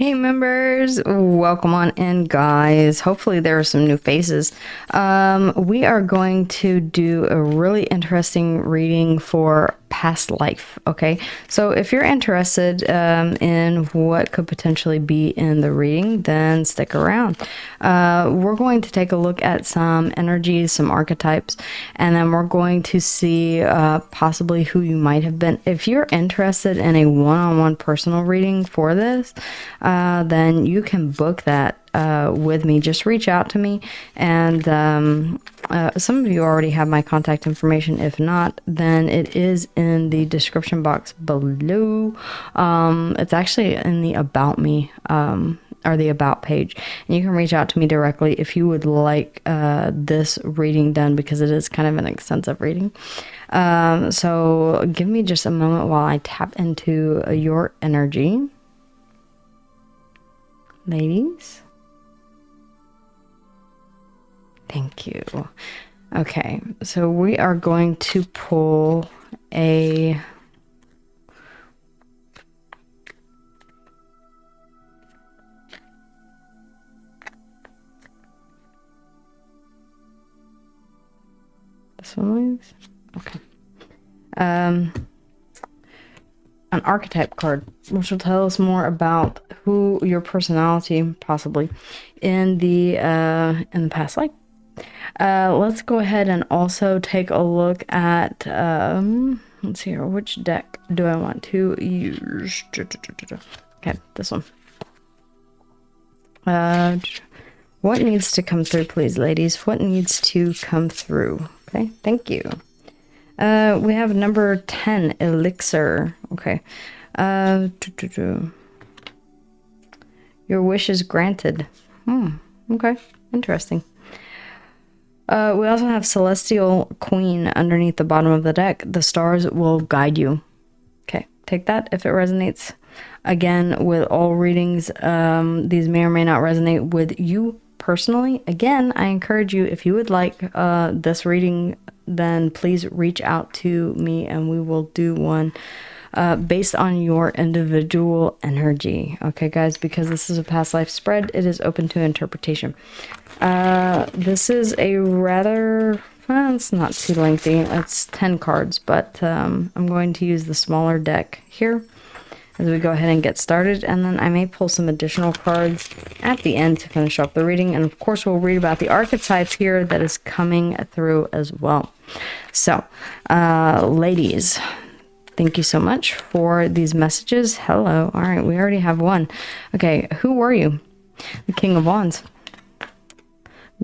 Hey members, welcome on in, guys. Hopefully there are some new faces. We are going to do a really interesting reading for past life. Okay, so if you're interested in what could potentially be in the reading, then stick around. We're going to take a look at some energies, some archetypes, and then we're going to see possibly who you might have been. If you're interested in a one-on-one personal reading for this, then you can book that with me. Just reach out to me, and some of you already have my contact information. If not, then it is in the description box below. It's actually in the about me or the about page, and you can reach out to me directly if you would like this reading done, because it is kind of an extensive reading. So give me just a moment while I tap into your energy, ladies. Thank you. Okay, so we are going to pull a this one, please. Okay. An archetype card, which will tell us more about who your personality possibly in the past life. Let's go ahead and also take a look at let's see here, which deck do I want to use? Okay, this one. What needs to come through, please, ladies? What needs to come through? Okay, thank you. We have number 10, Elixir. Okay. Your wish is granted. Okay, interesting. We also have Celestial Queen underneath the bottom of the deck. The stars will guide you. Okay, take that if it resonates. Again, with all readings, these may or may not resonate with you personally. Again, I encourage you, if you would like this reading, then please reach out to me and we will do one based on your individual energy. Okay, guys, because this is a past life spread, it is open to interpretation. This is a rather, it's not too lengthy. It's 10 cards, but I'm going to use the smaller deck here as we go ahead and get started, and then I may pull some additional cards at the end to finish up the reading, and of course we'll read about the archetype here that is coming through as well. So, ladies, thank you so much for these messages. Hello. All right, we already have one. Okay, who were you? The King of Wands.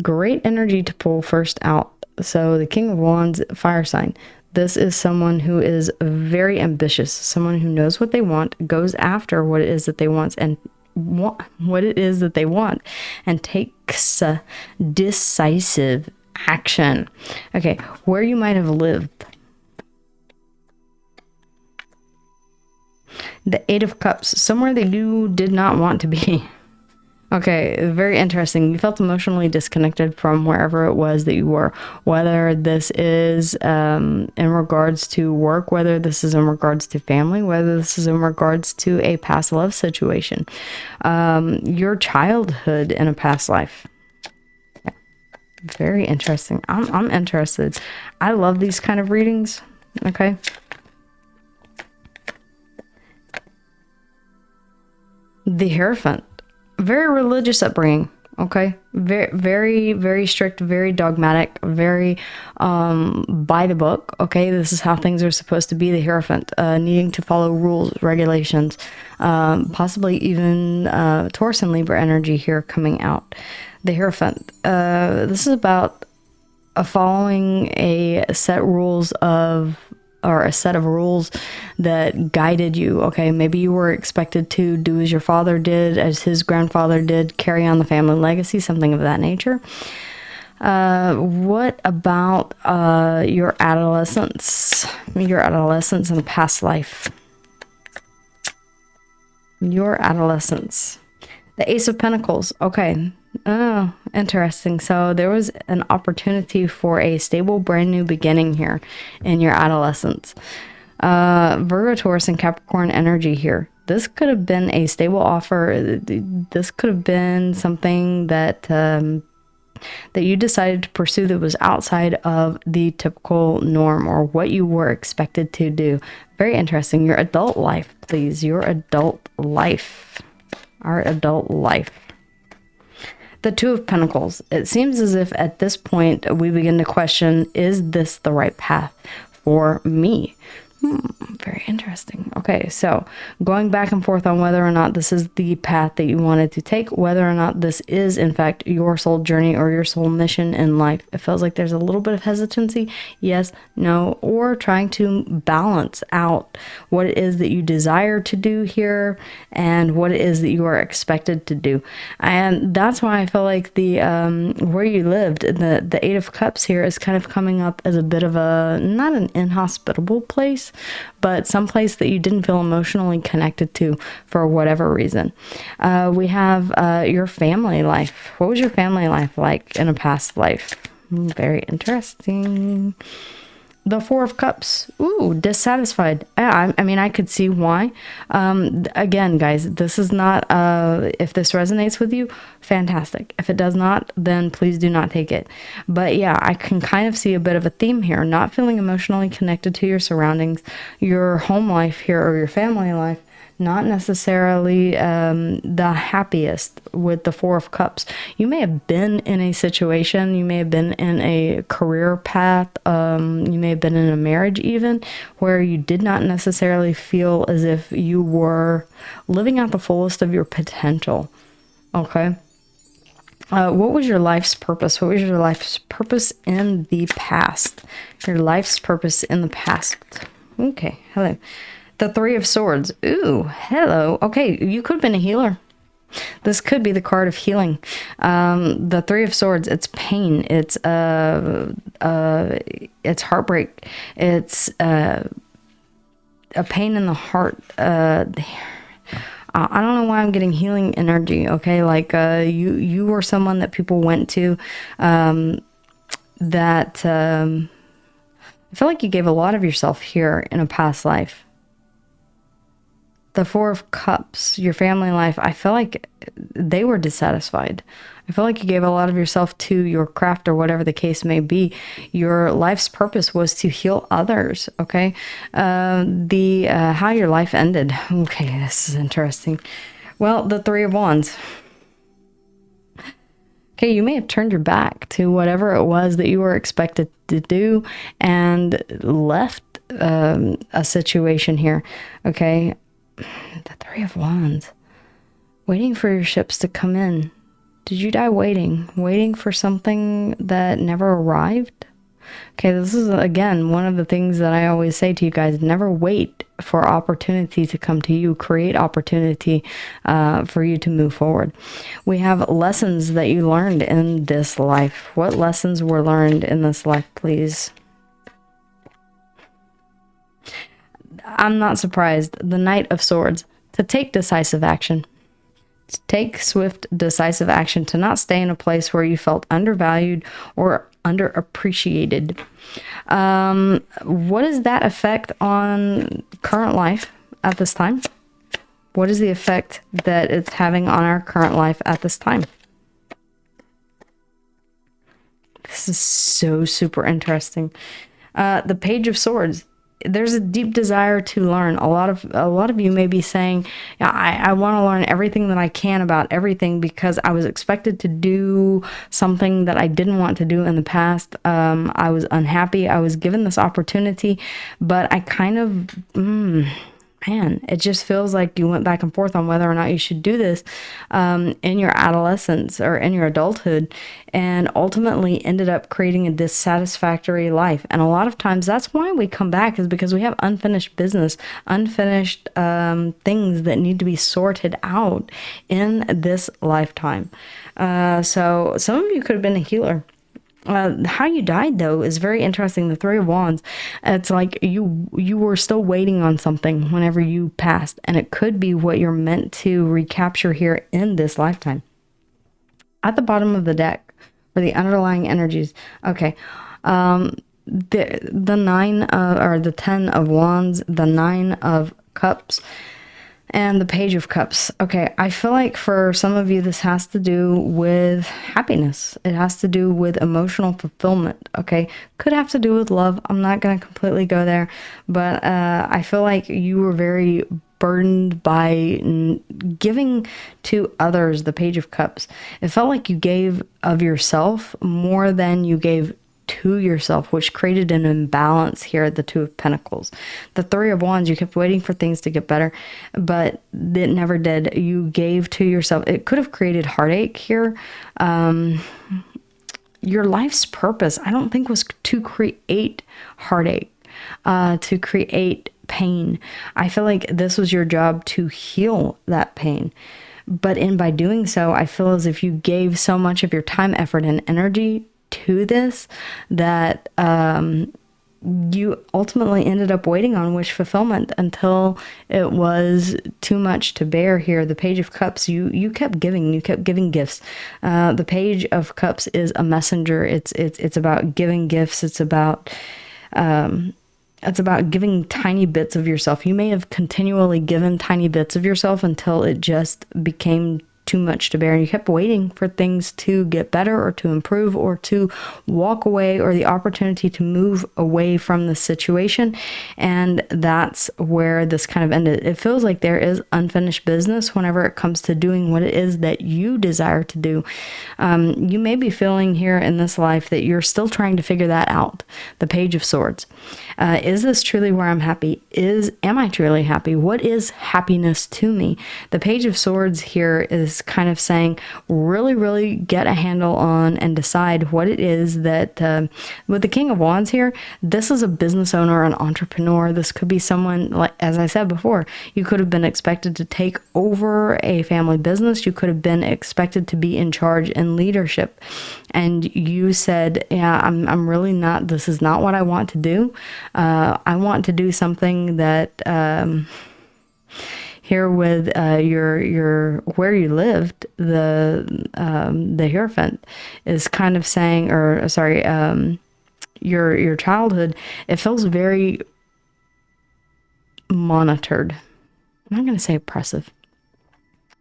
Great energy to pull first out. So the King of Wands, fire sign. This is someone who is very ambitious, someone who knows what they want, goes after what it is that they want, and and takes decisive action. Okay, where you might have lived. The Eight of Cups, somewhere that you did not want to be. Okay, very interesting. You felt emotionally disconnected from wherever it was that you were, whether this is in regards to work, whether this is in regards to family, whether this is in regards to a past love situation, your childhood in a past life. Yeah. Very interesting. I'm interested. I love these kind of readings. Okay. The Hierophant. Very religious upbringing. Okay, very strict, very dogmatic, very by the book. Okay, this is how things are supposed to be. The Hierophant, needing to follow rules, regulations, possibly even Taurus and Libra energy here coming out. The Hierophant. This is about following a set rules of, or a set of rules that guided you. Okay, maybe you were expected to do as your father did, as his grandfather did, carry on the family legacy, something of that nature. What about your adolescence? Your adolescence in a past life. Your adolescence. The Ace of Pentacles. Okay. Oh, interesting. So there was an opportunity for a stable, brand new beginning here in your adolescence. Virgo, Taurus, and Capricorn energy here. This could have been a stable offer. This could have been something that that you decided to pursue that was outside of the typical norm or what you were expected to do. Very interesting. Your adult life, please. Your adult life. Our adult life. The Two of Pentacles. It seems as if at this point we begin to question, is this the right path for me? Very interesting. Okay, so going back and forth on whether or not this is the path that you wanted to take, whether or not this is in fact your soul journey or your soul mission in life. It feels like there's a little bit of hesitancy, yes, no, or trying to balance out what it is that you desire to do here and what it is that you are expected to do. And that's why I feel like the where you lived, the Eight of Cups here is kind of coming up as a bit of a, not an inhospitable place, but some place that you didn't feel emotionally connected to for whatever reason. We have your family life. What was your family life like in a past life? Very interesting. The Four of Cups. Ooh, dissatisfied. Yeah, I mean, I could see why. Again, guys, this is not, if this resonates with you, fantastic. If it does not, then please do not take it. But yeah, I can kind of see a bit of a theme here. Not feeling emotionally connected to your surroundings, your home life here, or your family life. Not necessarily the happiest with the Four of Cups. You may have been in a situation, you may have been in a career path, you may have been in a marriage even, where you did not necessarily feel as if you were living out the fullest of your potential. Okay. What was your life's purpose? What was your life's purpose in the past? Your life's purpose in the past. Okay, hello. The Three of Swords. Ooh, hello. Okay, you could have been a healer. This could be the card of healing. The Three of Swords, it's pain. It's heartbreak. It's a pain in the heart. I don't know why I'm getting healing energy. Okay, like you were someone that people went to that I feel like you gave a lot of yourself here in a past life. The Four of Cups, your family life, I feel like they were dissatisfied. I feel like you gave a lot of yourself to your craft or whatever the case may be. Your life's purpose was to heal others, okay? How your life ended. Okay, this is interesting. Well, the Three of Wands. Okay, you may have turned your back to whatever it was that you were expected to do and left a situation here, okay? The Three of Wands. Waiting for your ships to come in. Did you die waiting? Waiting for something that never arrived? Okay, this is, again, one of the things that I always say to you guys. Never wait for opportunity to come to you. Create opportunity for you to move forward. We have lessons that you learned in this life. What lessons were learned in this life, please? I'm not surprised. The Knight of Swords. To take decisive action. To take swift, decisive action. To not stay in a place where you felt undervalued or underappreciated. What is that effect on current life at this time? What is the effect that it's having on our current life at this time? This is so super interesting. The Page of Swords. There's a deep desire to learn. A lot of you may be saying, yeah, I want to learn everything that I can about everything because I was expected to do something that I didn't want to do in the past. I was unhappy. I was given this opportunity, but I kind of, man, it just feels like you went back and forth on whether or not you should do this in your adolescence or in your adulthood, and ultimately ended up creating a dissatisfactory life. And a lot of times that's why we come back, is because we have unfinished business, unfinished things that need to be sorted out in this lifetime. So some of you could have been a healer. How you died, though, is very interesting. The Three of Wands. It's like you were still waiting on something whenever you passed, and it could be what you're meant to recapture here in this lifetime. At the bottom of the deck for the underlying energies. Okay, the Nine or the Ten of Wands, the Nine of Cups. And the Page of Cups. Okay, I feel like for some of you, this has to do with happiness. It has to do with emotional fulfillment, okay? Could have to do with love. I'm not going to completely go there. But I feel like you were very burdened by giving to others, the Page of Cups. It felt like you gave of yourself more than you gave to yourself, which created an imbalance here at the Two of Pentacles. The Three of Wands, you kept waiting for things to get better, but it never did. You gave to yourself. It could have created heartache here. Your life's purpose, I don't think, was to create heartache, to create pain. I feel like this was your job to heal that pain. But by doing so, I feel as if you gave so much of your time, effort, and energy to this that you ultimately ended up waiting on wish fulfillment until it was too much to bear here. The Page of Cups, you kept giving gifts. The Page of Cups is a messenger. It's about giving gifts. It's about giving tiny bits of yourself. You may have continually given tiny bits of yourself until it just became too much to bear, and you kept waiting for things to get better or to improve or to walk away, or the opportunity to move away from the situation. And that's where this kind of ended. It feels like there is unfinished business whenever it comes to doing what it is that you desire to do. You may be feeling here in this life that you're still trying to figure that out. The Page of Swords. Is this truly where I'm happy? Am I truly happy? What is happiness to me? The Page of Swords here is kind of saying, really get a handle on and decide what it is that, with the King of Wands here, this is a business owner, an entrepreneur. This could be someone, like, as I said before, you could have been expected to take over a family business. You could have been expected to be in charge and leadership. And you said, yeah, I'm really not, this is not what I want to do. I want to do something that, here with your where you lived, the Hierophant is kind of saying, or sorry, your childhood, it feels very monitored. I'm not going to say oppressive,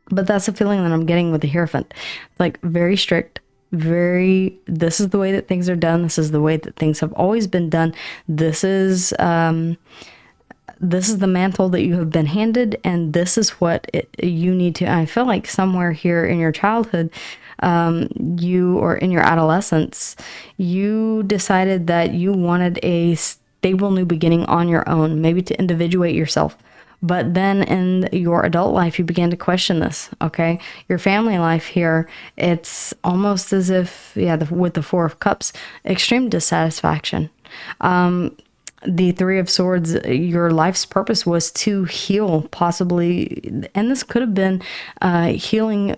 but that's the feeling that I'm getting with the Hierophant. Like very strict, this is the way that things are done. This is the way that things have always been done. This is the mantle that you have been handed, and this is what you need to. I feel like somewhere here in your childhood, or in your adolescence, you decided that you wanted a stable new beginning on your own, maybe to individuate yourself. But then in your adult life, you began to question this, okay? Your family life here, it's almost as if, with the Four of Cups, extreme dissatisfaction. The Three of Swords, your life's purpose was to heal, possibly, and this could have been healing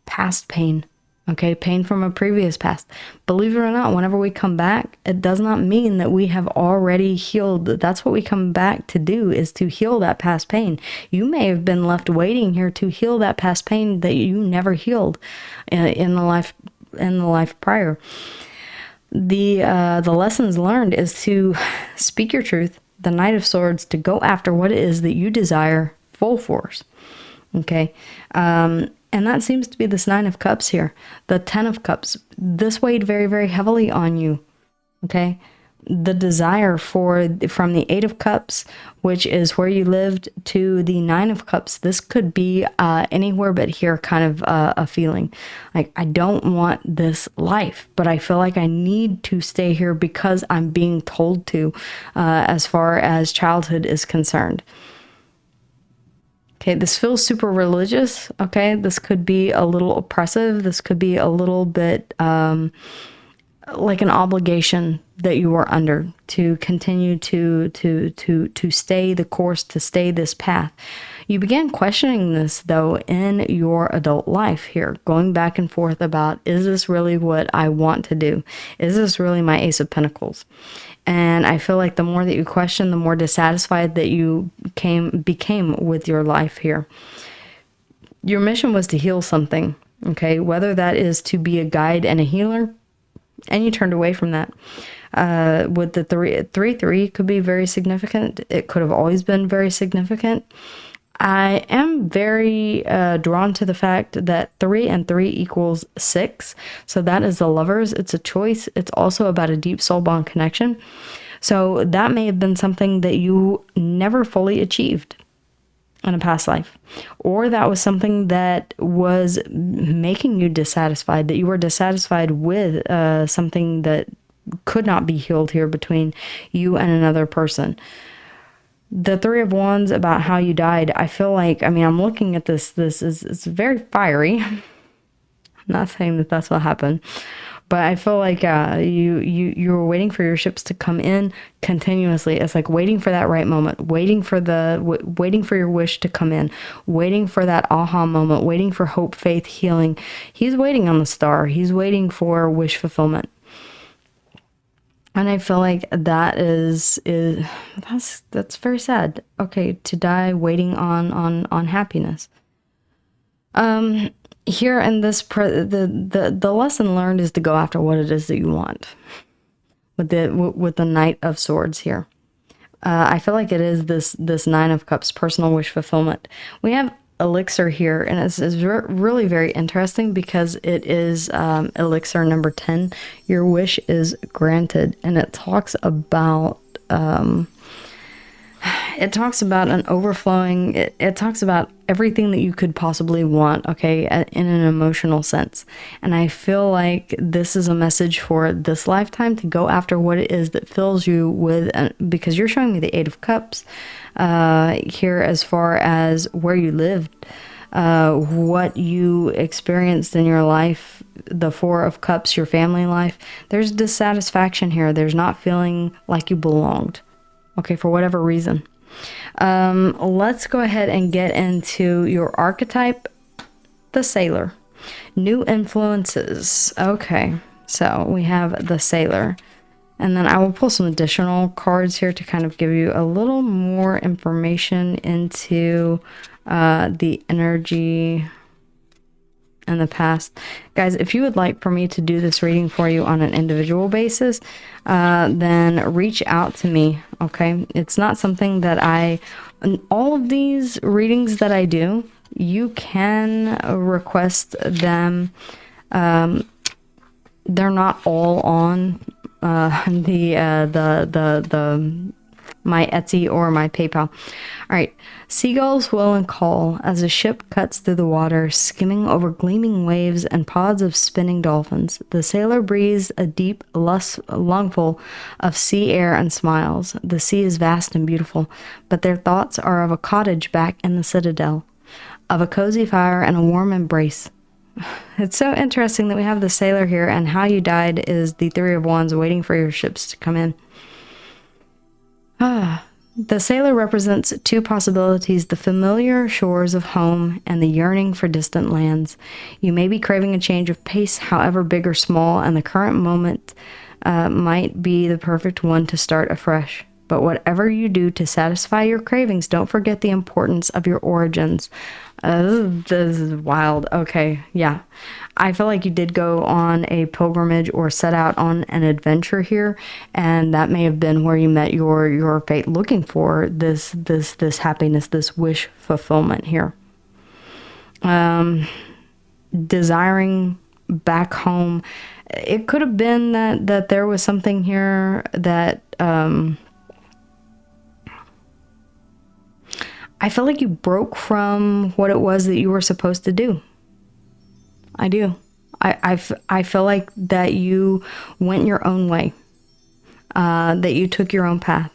past pain, okay? Pain from a previous past. Believe it or not, whenever we come back, it does not mean that we have already healed. That's what we come back to do, is to heal that past pain. You may have been left waiting here to heal that past pain that you never healed in the life prior. The lessons learned is to speak your truth, the Knight of Swords, to go after what it is that you desire full force. Okay. And that seems to be this Nine of Cups here. The Ten of Cups, this weighed very, very heavily on you. Okay. The desire from the Eight of Cups, which is where you lived, to the Nine of Cups, this could be anywhere but here kind of a feeling. Like, I don't want this life, but I feel like I need to stay here because I'm being told to, as far as childhood is concerned. Okay, this feels super religious, okay? This could be a little oppressive. This could be a little bit like an obligation that you are under to continue to stay the course, to stay this path. You began questioning this, though, in your adult life here, going back and forth about, is this really what I want to do? Is this really my Ace of Pentacles? And I feel like the more that you question, the more dissatisfied that you became with your life here. Your mission was to heal something, okay? Whether that is to be a guide and a healer, and you turned away from that. With the 3-3 could be very significant. It could have always been very significant. I am very drawn to the fact that 3 and 3 equals 6. So that is the lovers. It's a choice. It's also about a deep soul bond connection. So that may have been something that you never fully achieved in a past life, or that was something that was making you dissatisfied, that you were dissatisfied with something that could not be healed here between you and another person. The 3 of Wands, about how you died, I feel like, I mean, I'm looking at this is, it's very fiery. I'm not saying that that's what happened, but I feel like you were waiting for your ships to come in continuously. It's like waiting for that right moment, waiting for your wish to come in, waiting for that aha moment, waiting for hope, faith, healing. He's waiting on the star. He's waiting for wish fulfillment. And I feel like that's very sad. Okay, to die waiting on happiness. Here in this the lesson learned is to go after what it is that you want. With the Knight of Swords here, I feel like it is this 9 of Cups, personal wish fulfillment. We have elixir here, and it's really very interesting because it is elixir number 10. Your wish is granted, and it talks about an overflowing, it talks about everything that you could possibly want, okay, in an emotional sense. And I feel like this is a message for this lifetime, to go after what it is that fills you with, because you're showing me the 8 of Cups here, as far as where you lived, what you experienced in your life. The 4 of Cups, your family life. There's dissatisfaction here. There's not feeling like you belonged, okay, for whatever reason. Let's go ahead and get into your archetype, the Sailor. New influences. Okay, so we have the Sailor. And then I will pull some additional cards here to kind of give you a little more information into the energy and the past. Guys, if you would like for me to do this reading for you on an individual basis, then reach out to me, okay? It's not something that all of these readings that I do, you can request them. They're not all on my Etsy or my PayPal. All right. Seagulls will and call as a ship cuts through the water, skimming over gleaming waves and pods of spinning dolphins. The sailor breathes a deep lungful of sea air and smiles. The sea is vast and beautiful, but their thoughts are of a cottage back in the citadel, of a cozy fire and a warm embrace. It's so interesting that we have the Sailor here, and how you died is the 3 of Wands, waiting for your ships to come in. The Sailor represents 2 possibilities: the familiar shores of home and the yearning for distant lands. You may be craving a change of pace, however big or small, and the current moment might be the perfect one to start afresh. But whatever you do to satisfy your cravings, don't forget the importance of your origins. This is wild. Okay, yeah. I feel like you did go on a pilgrimage or set out on an adventure here, and that may have been where you met your fate, looking for this happiness, this wish fulfillment here. Desiring back home. It could have been that there was something here that I feel like you broke from what it was that you were supposed to do. I do. I feel like that you went your own way, that you took your own path,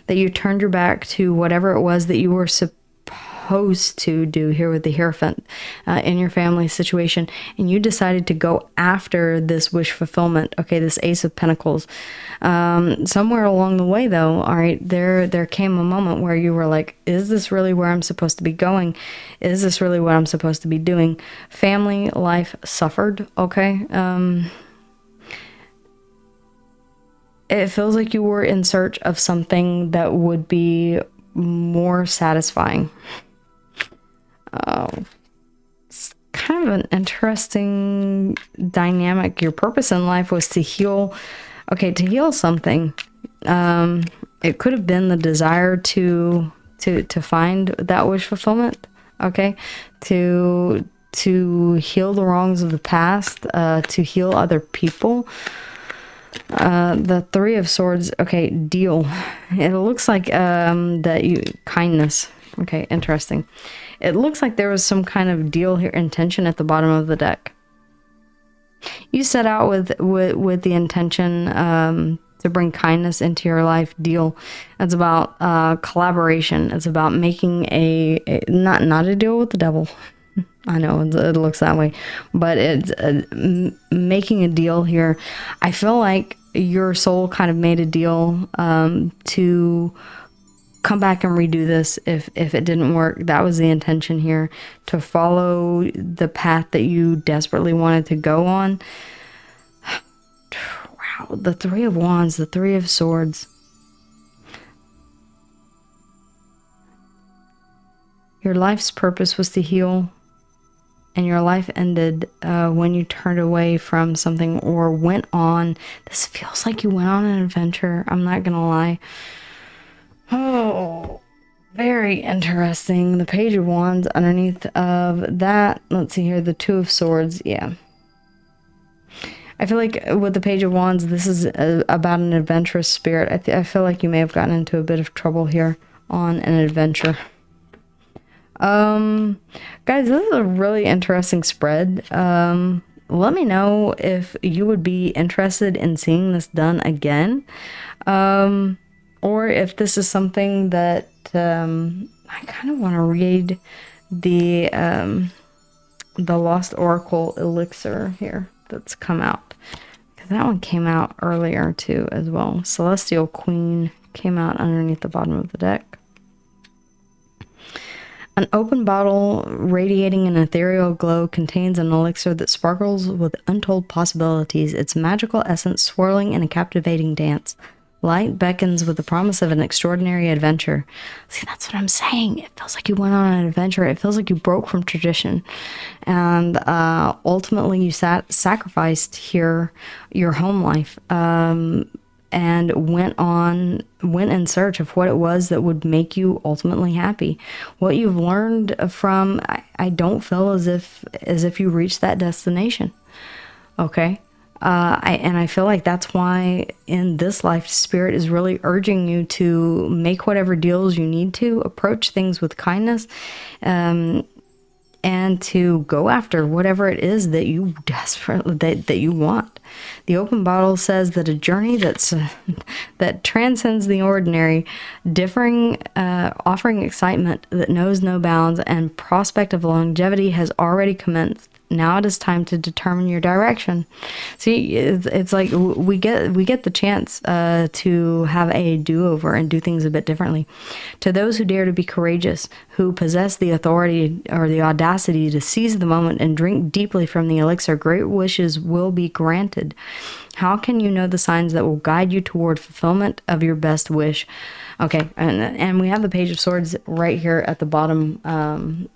that you turned your back to whatever it was that you were supposed to do here with the Hierophant in your family situation, and you decided to go after this wish fulfillment. Okay, this Ace of Pentacles. Somewhere along the way, though, all right, there came a moment where you were like, is this really where I'm supposed to be going? Is this really what I'm supposed to be doing? Family life suffered, okay? It feels like you were in search of something that would be more satisfying. It's kind of an interesting dynamic. Your purpose in life was to heal. Okay, to heal something. It could have been the desire to to find that wish fulfillment, okay? To heal the wrongs of the past, to heal other people. The Three of Swords, okay, deal. It looks like kindness. Okay, interesting. It looks like there was some kind of deal here, intention at the bottom of the deck. You set out with the intention to bring kindness into your life. Deal. It's about collaboration. It's about making not a deal with the devil. I know it looks that way, but it's making a deal here. I feel like your soul kind of made a deal to come back and redo this if it didn't work. That was the intention here, to follow the path that you desperately wanted to go on. Wow, the Three of Wands, the Three of Swords. Your life's purpose was to heal, and your life ended when you turned away from something or went on. This feels like you went on an adventure. I'm not gonna lie. Oh, very interesting. The Page of Wands underneath of that. Let's see here. The Two of Swords. Yeah. I feel like with the Page of Wands, this is about an adventurous spirit. I feel like you may have gotten into a bit of trouble here on an adventure. Guys, this is a really interesting spread. Let me know if you would be interested in seeing this done again. Or if this is something that I kind of want to read the Lost Oracle Elixir here that's come out, because that one came out earlier too as well. Celestial Queen came out underneath the bottom of the deck. An open bottle radiating an ethereal glow contains an elixir that sparkles with untold possibilities, its magical essence swirling in a captivating dance. Light beckons with the promise of an extraordinary adventure. See, that's what I'm saying. It feels like you went on an adventure. It feels like you broke from tradition. And ultimately you sacrificed here your home life and went in search of what it was that would make you ultimately happy. What you've learned from, I don't feel as if you reached that destination. Okay? I feel like that's why in this life, Spirit is really urging you to make whatever deals you need to, approach things with kindness, and to go after whatever it is that you desperately that you want. The open bottle says that a journey that transcends the ordinary, offering excitement that knows no bounds, and prospect of longevity has already commenced. Now it is time to determine your direction. See, it's like we get the chance to have a do-over and do things a bit differently. To those who dare to be courageous, who possess the authority or the audacity to seize the moment and drink deeply from the elixir, great wishes will be granted. How can you know the signs that will guide you toward fulfillment of your best wish? Okay, and we have the Page of Swords right here at the bottom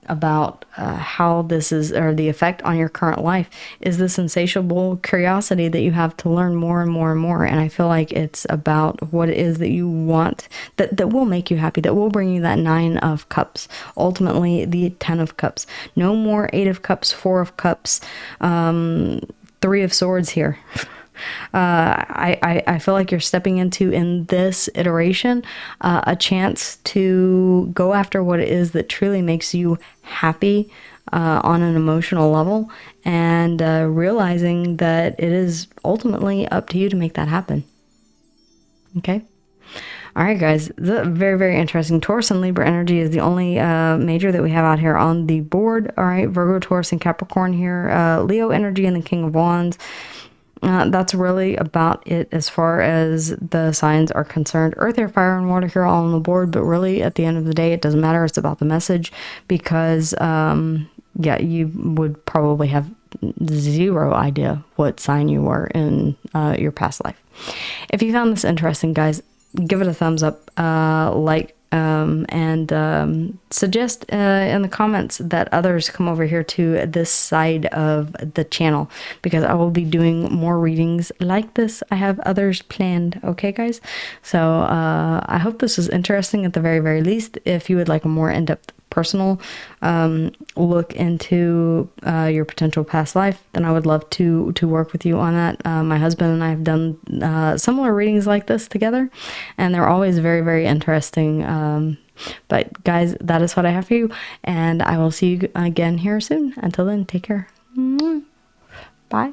about how this is, or the effect on your current life, is this insatiable curiosity that you have to learn more and more and more. And I feel like it's about what it is that you want, that will make you happy, that will bring you that Nine of Cups, ultimately the Ten of Cups. No more Eight of Cups, Four of Cups, Three of Swords here. I feel like you're stepping into, in this iteration, a chance to go after what it is that truly makes you happy on an emotional level, and realizing that it is ultimately up to you to make that happen. Okay? All right, guys, very, very interesting. Taurus and Libra energy is the only major that we have out here on the board. All right, Virgo, Taurus, and Capricorn here. Leo energy and the King of Wands. That's really about it as far as the signs are concerned. Earth, air, fire, and water here all on the board, but really at the end of the day, it doesn't matter. It's about the message, because yeah, you would probably have zero idea what sign you were in your past life. If you found this interesting, guys, give it a thumbs up, like, and suggest in the comments that others come over here to this side of the channel, because I will be doing more readings like this. I have others planned. Okay, guys? So I hope this was interesting at the very, very least. If you would like a more in-depth personal look into your potential past life, then I would love to work with you on that. My husband and I have done similar readings like this together, and they're always very, very interesting. But guys, that is what I have for you, and I will see you again here soon. Until then, take care. Bye.